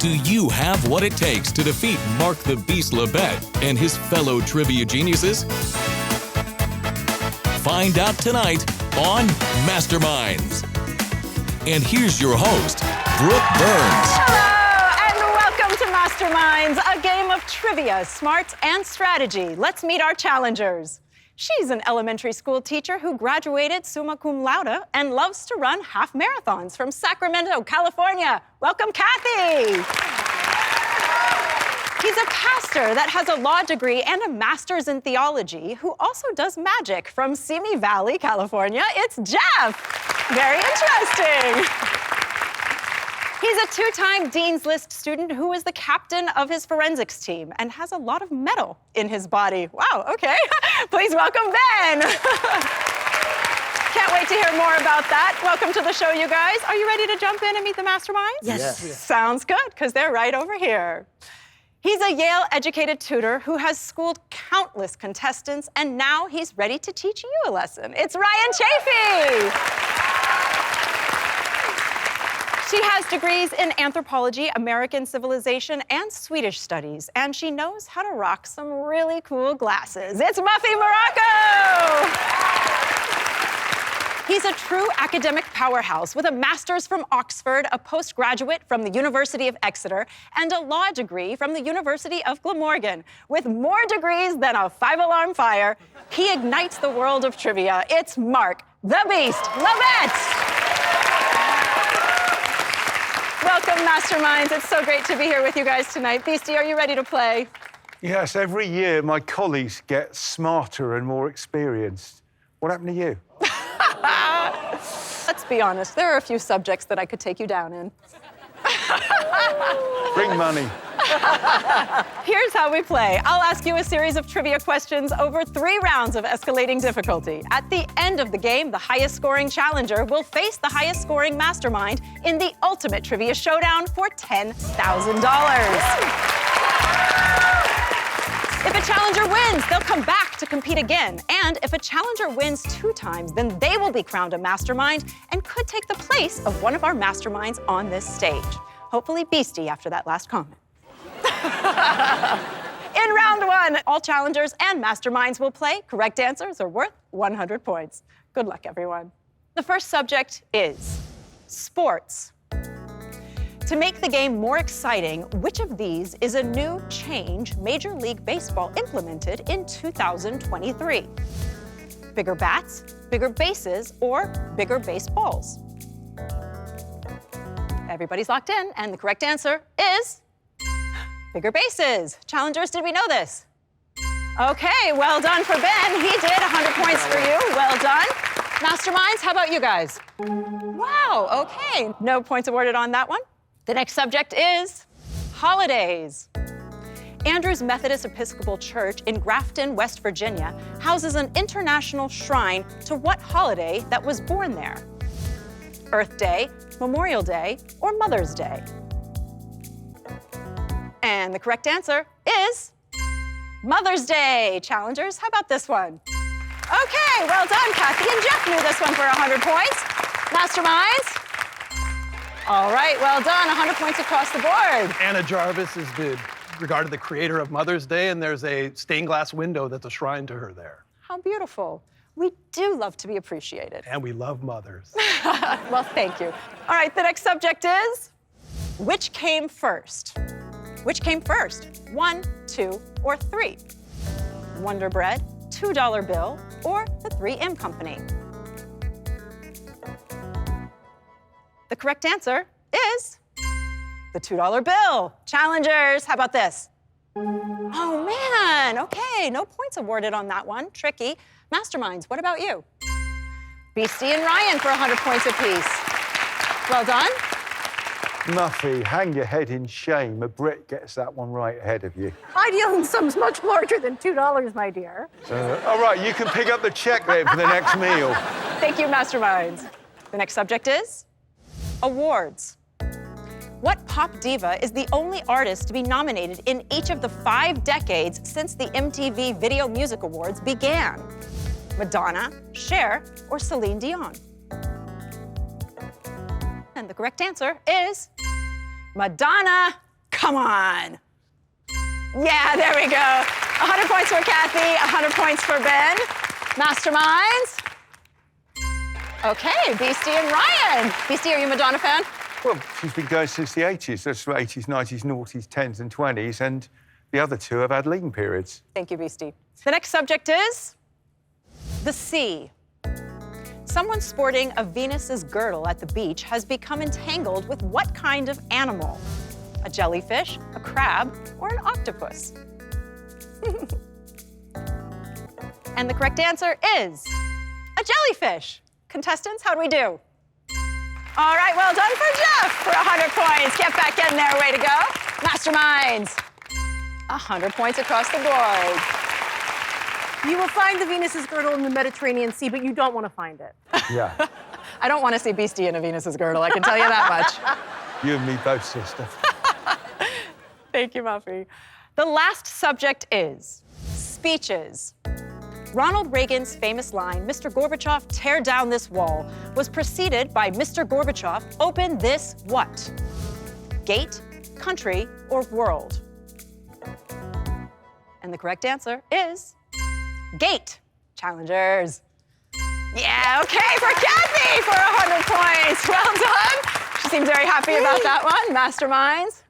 Do you have what it takes to defeat Mark the Beast Labette and his fellow trivia geniuses? Find out tonight on Masterminds. And here's your host, Brooke Burns. Hello, and welcome to Masterminds, a game of trivia, smarts, and strategy. Let's meet our challengers. She's an elementary school teacher who graduated summa cum laude and loves to run half marathons from Sacramento, California. Welcome, Kathy. He's a pastor that has a law degree and a master's in theology who also does magic from Simi Valley, California. It's Jeff. Very interesting. He's a two-time Dean's List student who is the captain of his forensics team and has a lot of metal in his body. Wow, okay. Please welcome Ben. Can't wait to hear more about that. Welcome to the show, you guys. Are you ready to jump in and meet the masterminds? Yes. Sounds good, because they're right over here. He's a Yale-educated tutor who has schooled countless contestants, and now he's ready to teach you a lesson. It's Ryan Chafee. She has degrees in anthropology, American civilization, and Swedish studies, and she knows how to rock some really cool glasses. It's Muffy Morocco! He's a true academic powerhouse with a master's from Oxford, a postgraduate from the University of Exeter, and a law degree from the University of Glamorgan. With more degrees than a five-alarm fire, he ignites the world of trivia. It's Mark the Beast Labette! Welcome, Masterminds. It's so great to be here with you guys tonight. Beastie, are you ready to play? Yes, every year my colleagues get smarter and more experienced. What happened to you? Let's be honest, there are a few subjects that I could take you down in. Bring money. Here's how we play. I'll ask you a series of trivia questions over 3 rounds of escalating difficulty. At the end of the game, the highest scoring challenger will face the highest scoring mastermind in the ultimate trivia showdown for $10,000. If a challenger wins, they'll come back to compete again. And if a challenger wins 2 times, then they will be crowned a mastermind and could take the place of one of our masterminds on this stage. Hopefully Beastie after that last comment. In round 1, all challengers and masterminds will play. Correct answers are worth 100 points. Good luck, everyone. The first subject is sports. To make the game more exciting, which of these is a new change Major League Baseball implemented in 2023? Bigger bats, bigger bases, or bigger baseballs? Everybody's locked in, and the correct answer is bigger bases. Challengers, did we know this? Okay, well done for Ben. He did 100 points for you. Well done. Masterminds, how about you guys? Wow, okay. No points awarded on that one. The next subject is holidays. Andrews Methodist Episcopal Church in Grafton, West Virginia, houses an international shrine to what holiday that was born there? Earth Day, Memorial Day, or Mother's Day? And the correct answer is Mother's Day. Challengers, how about this one? Okay, well done. Kathy and Jeff knew this one for 100 points. Masterminds? All right, well done. 100 points across the board. Anna Jarvis is regarded the creator of Mother's Day, and there's a stained glass window that's a shrine to her there. How beautiful. We do love to be appreciated. And we love mothers. Well, thank you. All right, the next subject is, which came first? Which came first? 1, 2, or 3? Wonder Bread, $2 bill, or the 3M Company? The correct answer is the $2 bill. Challengers, how about this? Oh, man, okay, no points awarded on that one. Tricky. Masterminds, what about you? Beastie and Ryan for 100 points apiece. Well done. Muffy, hang your head in shame. A Brit gets that one right ahead of you. I deal in sums much larger than $2, my dear. All right, you can pick up the check then for the next meal. Thank you, Masterminds. The next subject is awards. What pop diva is the only artist to be nominated in each of the 5 decades since the MTV Video Music Awards began? Madonna, Cher, or Celine Dion? And the correct answer is Madonna. Come on. Yeah, there we go. 100 points for Kathy, 100 points for Ben. Masterminds. Okay, Beastie and Ryan. Beastie, are you a Madonna fan? Well, she's been going since the 80s. That's 80s, 90s, noughties, 10s and 20s, and the other two have had lean periods. Thank you, Beastie. The next subject is the sea. Someone sporting a Venus's girdle at the beach has become entangled with what kind of animal? A jellyfish, a crab, or an octopus? And the correct answer is a jellyfish. Contestants, how do we do? All right, well done for Jeff for 100 points. Get back in there, way to go. Masterminds, 100 points across the board. You will find the Venus's girdle in the Mediterranean Sea, but you don't want to find it. Yeah. I don't want to see Beastie in a Venus's girdle, I can tell you that much. You and me both, sister. Thank you, Muffy. The last subject is speeches. Ronald Reagan's famous line, "Mr. Gorbachev, tear down this wall," was preceded by "Mr. Gorbachev, open this what?" Gate, country, or world? And the correct answer is gate. Challengers. Yeah, okay, for Kathy for 100 points. Well done. She seems very happy about that one. Masterminds.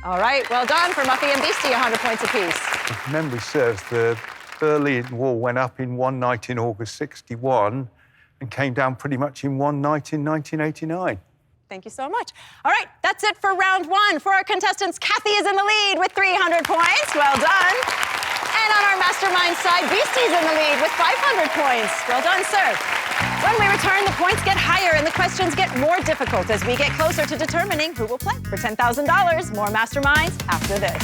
All right, well done for Muffy and Beastie, 100 points apiece. If memory serves, the Berlin Wall went up in one night in August 61 and came down pretty much in one night in 1989. Thank you so much. All right, that's it for round one. For our contestants, Kathy is in the lead with 300 points. Well done. And on our mastermind side, Beastie's in the lead with 500 points. Well done, sir. When we return, the points get higher and the questions get more difficult as we get closer to determining who will play for $10,000. More masterminds after this.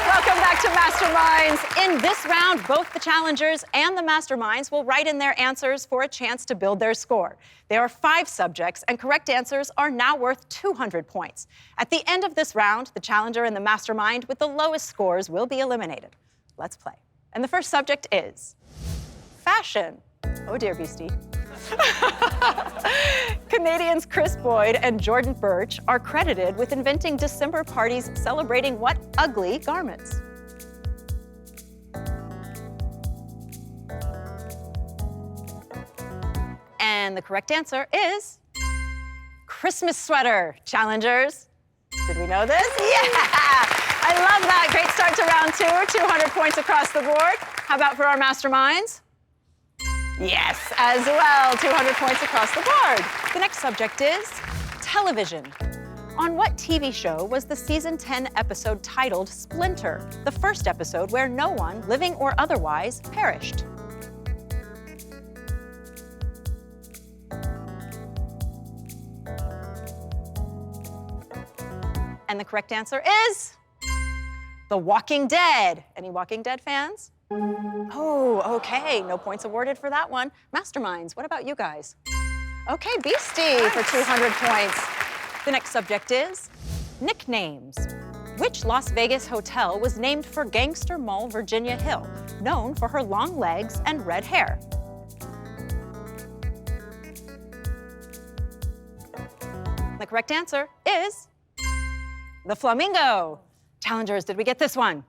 Welcome back to Masterminds. In this round, both the challengers and the masterminds will write in their answers for a chance to build their score. There are 5 subjects, and correct answers are now worth 200 points. At the end of this round, the challenger and the mastermind with the lowest scores will be eliminated. Let's play. And the first subject is fashion. Oh dear, Beastie. Canadians Chris Boyd and Jordan Birch are credited with inventing December parties celebrating what ugly garments? And the correct answer is Christmas sweater. Challengers, did we know this? Yeah! I love that. Great start to round 2. 200 points across the board. How about for our masterminds? Yes, as well. 200 points across the board. The next subject is television. On what TV show was the season 10 episode titled Splinter, the first episode where no one, living or otherwise, perished? And the correct answer is The Walking Dead. Any Walking Dead fans? Oh, okay. No points awarded for that one. Masterminds, what about you guys? Okay, Beastie for 200 points. The next subject is nicknames. Which Las Vegas hotel was named for Gangster Mall Virginia Hill, known for her long legs and red hair? The correct answer is the Flamingo. Challengers, did we get this one?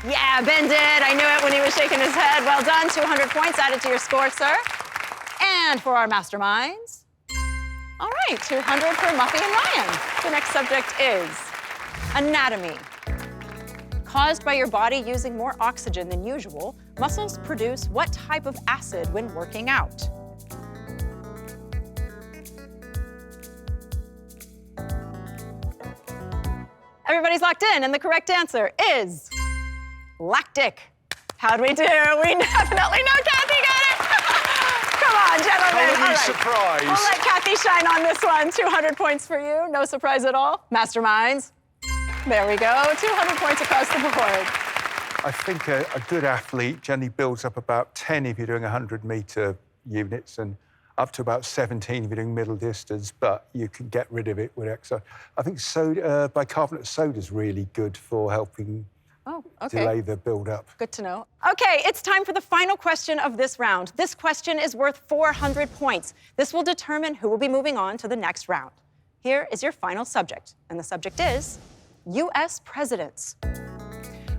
Yeah, Ben did. I knew it when he was shaking his head. Well done. 200 points added to your score, sir. And for our masterminds, all right, 200 for Muffy and Ryan. The next subject is anatomy. Caused by your body using more oxygen than usual, muscles produce what type of acid when working out? Everybody's locked in, and the correct answer is lactic. How'd we do? We definitely know Kathy got it. Come on, gentlemen. Totally surprised. We'll let Kathy shine on this one. 200 points for you. No surprise at all. Masterminds. There we go. 200 points across the board. I think a good athlete generally builds up about 10 if you're doing 100-meter units and up to about 17 if you're doing middle distance, but you can get rid of it with exercise. I think bicarbonate soda is really good for helping Oh, okay. delay the build-up. Good to know. Okay, it's time for the final question of this round. This question is worth 400 points. This will determine who will be moving on to the next round. Here is your final subject, and the subject is U.S. presidents.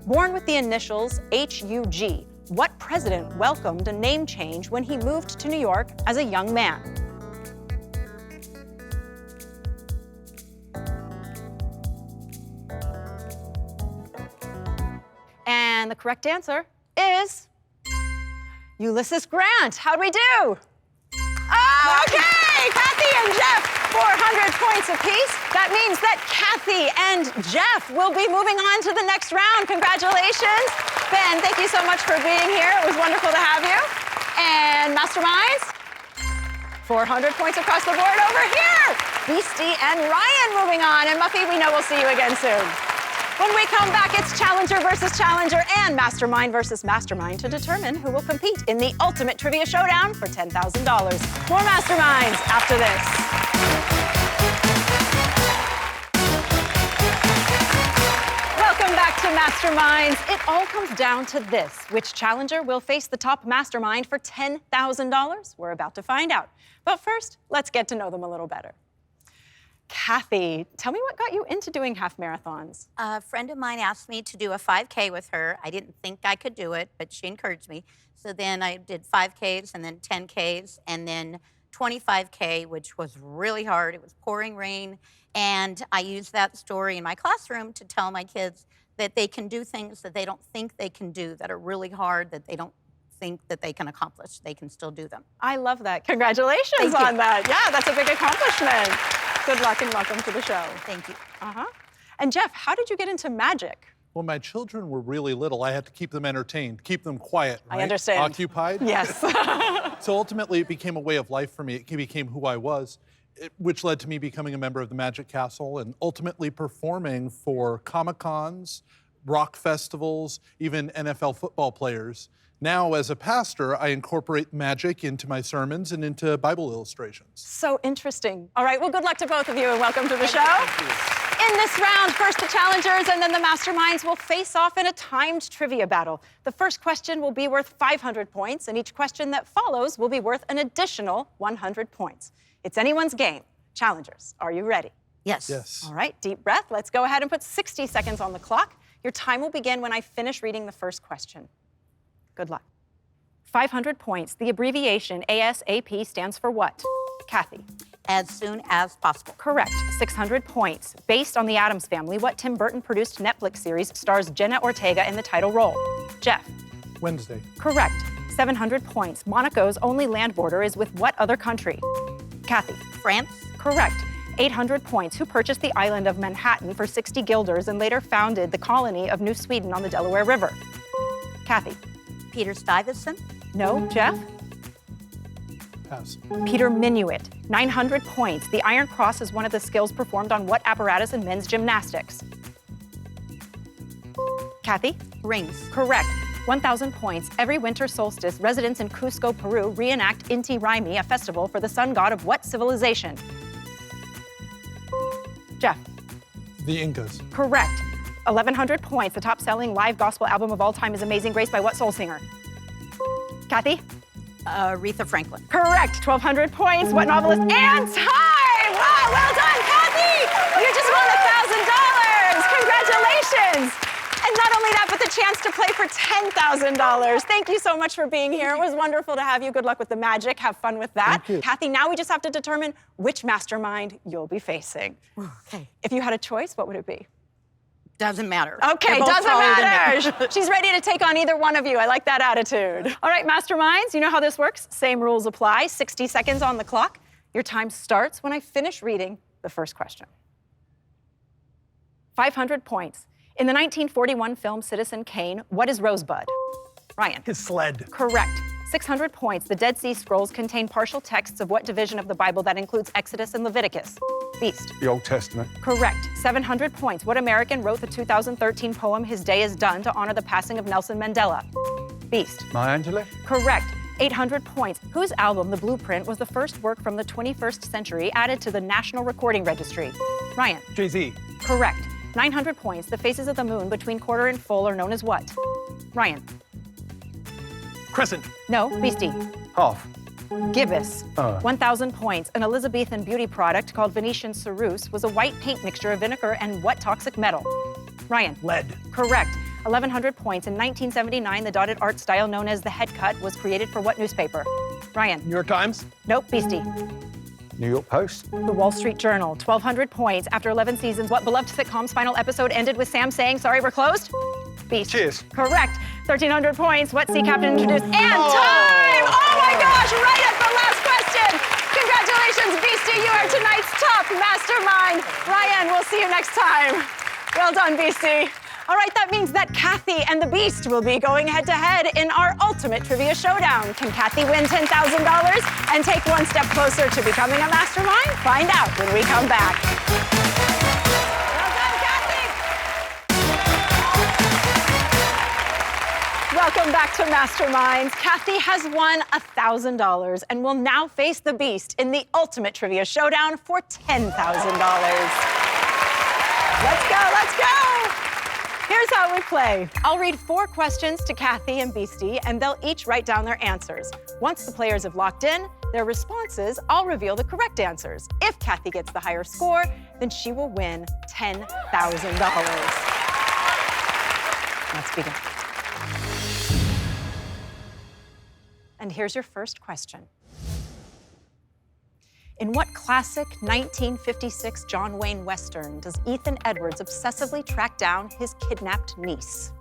Born with the initials HUG, what president welcomed a name change when he moved to New York as a young man? And the correct answer is Ulysses Grant. How'd we do? Oh, okay, Kathy and Jeff, 400 points apiece. That means that Kathy and Jeff will be moving on to the next round. Congratulations. Ben, thank you so much for being here. It was wonderful to have you. And Masterminds, 400 points across the board over here. Beastie and Ryan moving on. And Muffy, we know we'll see you again soon. When we come back, it's Challenger versus Challenger and Mastermind versus Mastermind to determine who will compete in the ultimate trivia showdown for $10,000. More Masterminds after this. Welcome back to Masterminds. It all comes down to this. Which challenger will face the top mastermind for $10,000? We're about to find out. But first, let's get to know them a little better. Kathy, tell me what got you into doing half marathons. A friend of mine asked me to do a 5K with her. I didn't think I could do it, but she encouraged me. So then I did 5Ks and then 10Ks and then 25K, which was really hard. It was pouring rain. And I used that story in my classroom to tell my kids that they can do things that they don't think they can do, that are really hard, that they don't think that they can accomplish. They can still do them. I love that. Congratulations Thank you. on that. Yeah, that's a big accomplishment. Good luck and welcome to the show. Thank you. And Jeff, how did you get into magic? When my children were really little, I had to keep them entertained, keep them quiet, I right? understand. Occupied. Yes. So ultimately, it became a way of life for me. It became who I was, which led to me becoming a member of the Magic Castle and ultimately performing for Comic-Cons, rock festivals, even NFL football players. Now, as a pastor, I incorporate magic into my sermons and into Bible illustrations. So interesting. All right, well, good luck to both of you and welcome to the show. In this round, first the challengers and then the masterminds will face off in a timed trivia battle. The first question will be worth 500 points, and each question that follows will be worth an additional 100 points. It's anyone's game. Challengers, are you ready? Yes. Yes. All right, deep breath. Let's go ahead and put 60 seconds on the clock. Your time will begin when I finish reading the first question. Good luck. 500 points. The abbreviation ASAP stands for what? Kathy. As soon as possible. Correct. 600 points. Based on the Addams Family, what Tim Burton produced Netflix series stars Jenna Ortega in the title role? Jeff. Wednesday. Correct. 700 points. Monaco's only land border is with what other country? Kathy. France. Correct. 800 points. Who purchased the island of Manhattan for 60 guilders and later founded the colony of New Sweden on the Delaware River? Kathy. Peter Stuyvesant. No. Jeff? Pass. Peter Minuit. 900 points. The Iron Cross is one of the skills performed on what apparatus in men's gymnastics? Kathy? Rings. Correct. 1,000 points. Every winter solstice, residents in Cusco, Peru reenact Inti Raymi, a festival for the sun god of what civilization? Jeff? The Incas. Correct. 1,100 points. The top-selling live gospel album of all time is Amazing Grace by what soul singer? Kathy? Aretha Franklin. Correct. 1,200 points. What novelist? And time! Wow, well done, Kathy! You just won $1,000. Congratulations! And not only that, but the chance to play for $10,000. Thank you so much for being here. It was wonderful to have you. Good luck with the magic. Have fun with that. Thank you. Kathy, now we just have to determine which mastermind you'll be facing. Okay. If you had a choice, what would it be? Doesn't matter. Okay, They're both doesn't taller than me. matter. She's ready to take on either one of you. I like that attitude. All right, masterminds, you know how this works. Same rules apply. 60 seconds on the clock. Your time starts when I finish reading the first question. 500 points. In the 1941 film Citizen Kane, what is Rosebud? Ryan. His sled. Correct. 600 points. The Dead Sea Scrolls contain partial texts of what division of the Bible that includes Exodus and Leviticus? Beast. The Old Testament. Correct. 700 points. What American wrote the 2013 poem His Day Is Done to honor the passing of Nelson Mandela? Beast. Maya Angelou. Correct. 800 points. Whose album, The Blueprint, was the first work from the 21st century added to the National Recording Registry? Ryan. Jay-Z. Correct. 900 points. The phases of the moon between quarter and full are known as what? Ryan. Crescent. No, Beastie. Half. Gibbous. Oh. 1,000 points. An Elizabethan beauty product called Venetian Ceruse was a white paint mixture of vinegar and what toxic metal? Ryan. Lead. Correct. 1,100 points. In 1979, the dotted art style known as the head cut was created for what newspaper? Ryan. New York Times. Nope, Beastie. New York Post. The Wall Street Journal. 1,200 points. After 11 seasons, what beloved sitcom's final episode ended with Sam saying, "Sorry, we're closed"? Beast. Cheers. Correct. 1,300 points. What sea captain introduced? And time! Oh my gosh, right at the last question. Congratulations, Beastie. You are tonight's top mastermind. Ryan, we'll see you next time. Well done, Beastie. All right, that means that Kathy and the Beast will be going head-to-head in our ultimate trivia showdown. Can Kathy win $10,000 and take one step closer to becoming a mastermind? Find out when we come back. Well done, Kathy. Welcome back to Masterminds. Kathy has won $1,000 and will now face the Beast in the ultimate trivia showdown for $10,000. Let's go, let's go. Here's how we play. I'll read 4 questions to Kathy and Beastie, and they'll each write down their answers. Once the players have locked in their responses, I'll reveal the correct answers. If Kathy gets the higher score, then she will win $10,000. Let's begin. And here's your first question. In what classic 1956 John Wayne Western does Ethan Edwards obsessively track down his kidnapped niece?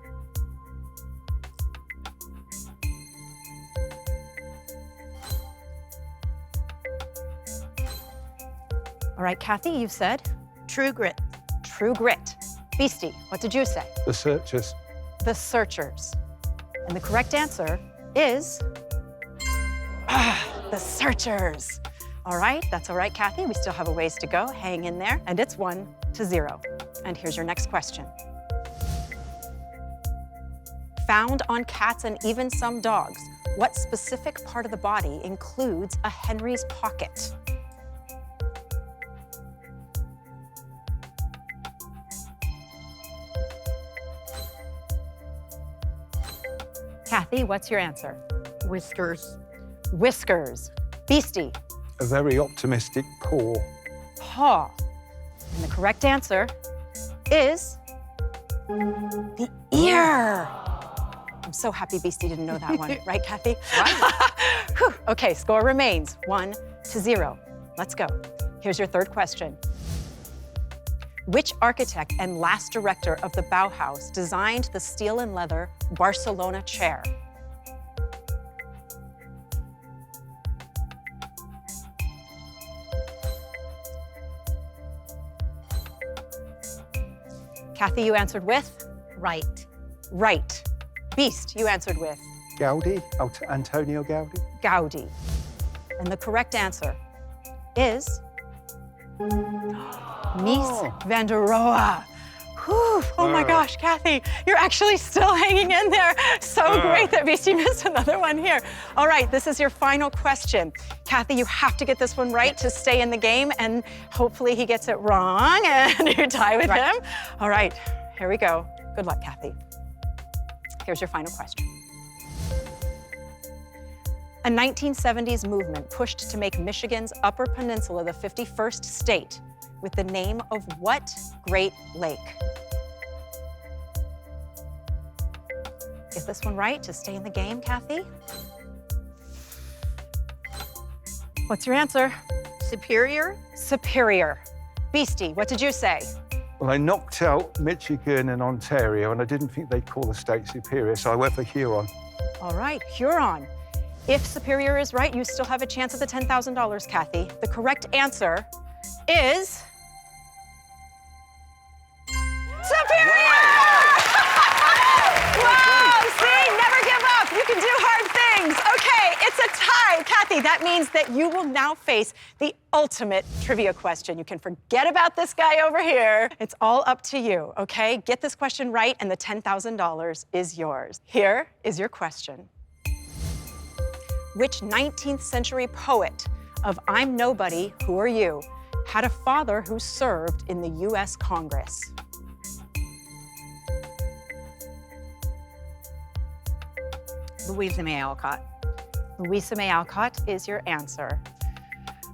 All right, Kathy, you said? True Grit. True Grit. Beastie, what did you say? The Searchers. The Searchers. And the correct answer is The Searchers. All right, that's all right, Kathy. We still have a ways to go. Hang in there. And it's 1-0. And here's your next question. Found on cats and even some dogs, what specific part of the body includes a Henry's pocket? Kathy, what's your answer? Whiskers. Whiskers. Beastie. A very optimistic paw. Paw. And the correct answer is the ear. I'm so happy Beastie didn't know that one. Right, Kathy? Right. Okay, score remains 1-0. Let's go. Here's your third question. Which architect and last director of the Bauhaus designed the steel and leather Barcelona chair? Kathy, you answered with? Right. Right. Beast, you answered with? Gaudi? Antonio Gaudi? Gaudi. And the correct answer is Mies van der Rohe. Whew. Oh my gosh, Kathy, you're actually still hanging in there. So great that Beastie missed another one here. All right, this is your final question. Kathy, you have to get this one right to stay in the game, and hopefully he gets it wrong and you tie with him. All right, here we go. Good luck, Kathy. Here's your final question. A 1970s movement pushed to make Michigan's Upper Peninsula the 51st state with the name of what Great Lake? Get this one right to stay in the game, Kathy. What's your answer? Superior. Superior. Beastie, what did you say? Well, I knocked out Michigan and Ontario, and I didn't think they'd call the state Superior, so I went for Huron. All right, Huron. If Superior is right, you still have a chance at the $10,000, Kathy. The correct answer is Superior! Wow, see, never give up. You can do hard things. Okay, it's a tie, Kathy. That means that you will now face the ultimate trivia question. You can forget about this guy over here. It's all up to you, okay? Get this question right and the $10,000 is yours. Here is your question. Which 19th century poet of I'm Nobody, Who Are You had a father who served in the U.S. Congress? Louisa May Alcott. Louisa May Alcott is your answer.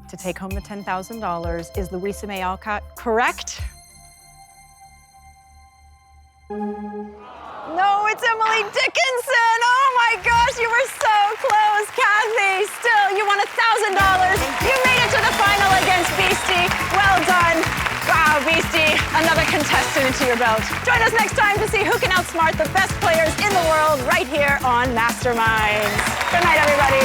To take home the $10,000, is Louisa May Alcott correct? No, it's Emily Dickinson. Oh my gosh, you were so close, Kathy. Still, you won $1,000. You made it to the final against Beastie. Well done. Wow, Beastie, another contestant into your belt. Join us next time to see who can outsmart the best players in the world right here on Masterminds. Good night, everybody.